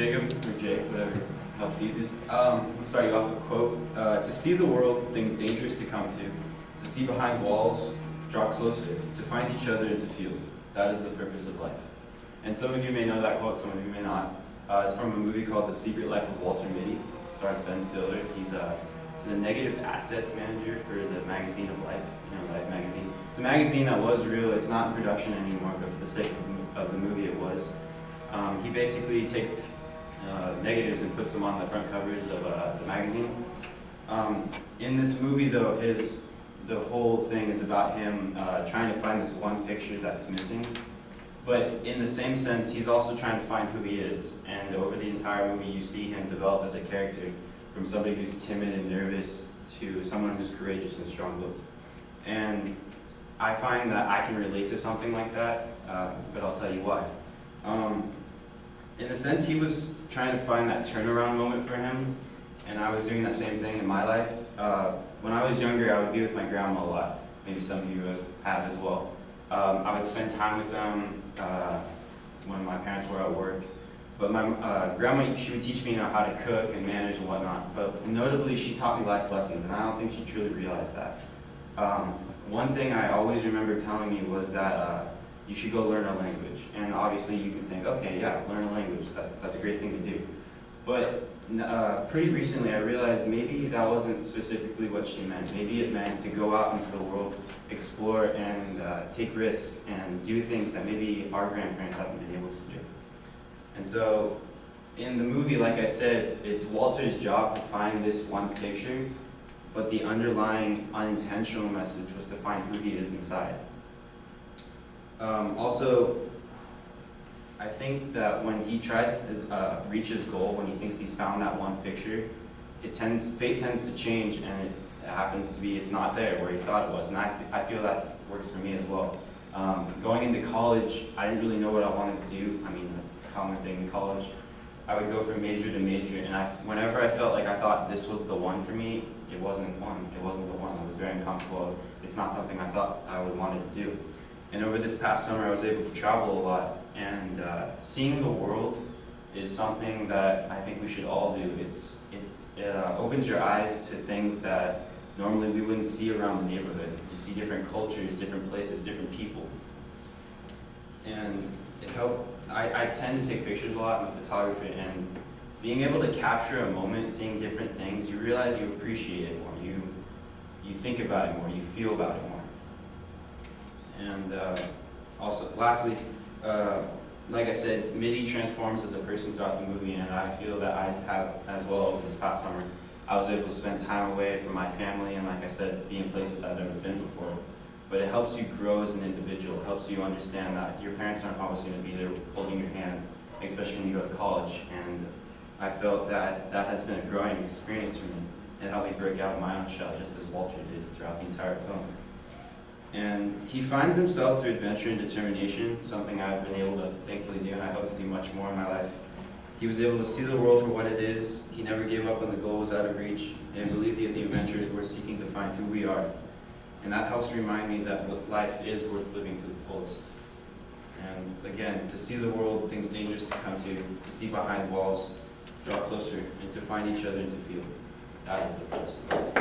Jacob, or Jake, whatever helps easiest. We'll start you off with a quote. To see the world, things dangerous to come to see behind walls, draw closer, to find each other and to feel. That is the purpose of life. And some of you may know that quote, some of you may not. It's from a movie called The Secret Life of Walter Mitty. It stars Ben Stiller. He's a negative assets manager for the magazine of Life, Life magazine. It's a magazine that was real. It's not in production anymore, but for the sake of the movie, it was. He basically takes negatives and puts them on the front covers of the magazine. In this movie, though, the whole thing is about him trying to find this one picture that's missing. But in the same sense, he's also trying to find who he is. And over the entire movie, you see him develop as a character, from somebody who's timid and nervous to someone who's courageous and strong-willed. And I find that I can relate to something like that, but I'll tell you why. In a sense, he was trying to find that turnaround moment for him, and I was doing that same thing in my life. When I was younger, I would be with my grandma a lot. Maybe some of you have as well. I would spend time with them when my parents were at work. But my grandma, she would teach me how to cook and manage and whatnot. But notably, she taught me life lessons, and I don't think she truly realized that. One thing I always remember telling me was that you should go learn a language. And obviously, you can think, okay, yeah, learn a language. That's a great thing to do. But pretty recently, I realized maybe that wasn't specifically what she meant. Maybe it meant to go out into the world, explore, and take risks, and do things that maybe our grandparents haven't been able to do. And so, in the movie, like I said, it's Walter's job to find this one picture, but the underlying unintentional message was to find who he is inside. Also, I think that when he tries to reach his goal, when he thinks he's found that one picture, fate tends to change, and it happens to be it's not there where he thought it was. And I feel that works for me as well. Going into college, I didn't really know what I wanted to do. I mean, it's a common thing in college. I would go from major to major, and whenever I felt like I thought this was the one for me, it wasn't one. It wasn't the one. I was very uncomfortable. It's not something I thought I would want to do. And over this past summer, I was able to travel a lot, and seeing the world is something that I think we should all do. It opens your eyes to things that normally we wouldn't see around the neighborhood. You see different cultures, different places, different people. And it helped. I tend to take pictures a lot. I'm a photographer, and being able to capture a moment, seeing different things, you realize you appreciate it more. You think about it more. You feel about it more. And also, lastly, like I said, Mitty transforms as a person throughout the movie, and I feel that I have as well over this past summer. I was able to spend time away from my family, and like I said, be in places I've never been before. But it helps you grow as an individual. It helps you understand that your parents aren't always going to be there holding your hand, especially when you go to college. And I felt that has been a growing experience for me. It helped me break out of my own shell, just as Walter did throughout the entire film. And he finds himself through adventure and determination, something I've been able to thankfully do, and I hope to do much more in my life. He was able to see the world for what it is. He never gave up when the goal was out of reach, and believed that the adventure is worth seeking to find who we are. And that helps remind me that life is worth living to the fullest. And again, to see the world, things dangerous to come to see behind walls, draw closer, and to find each other and to feel. That is the purpose of life.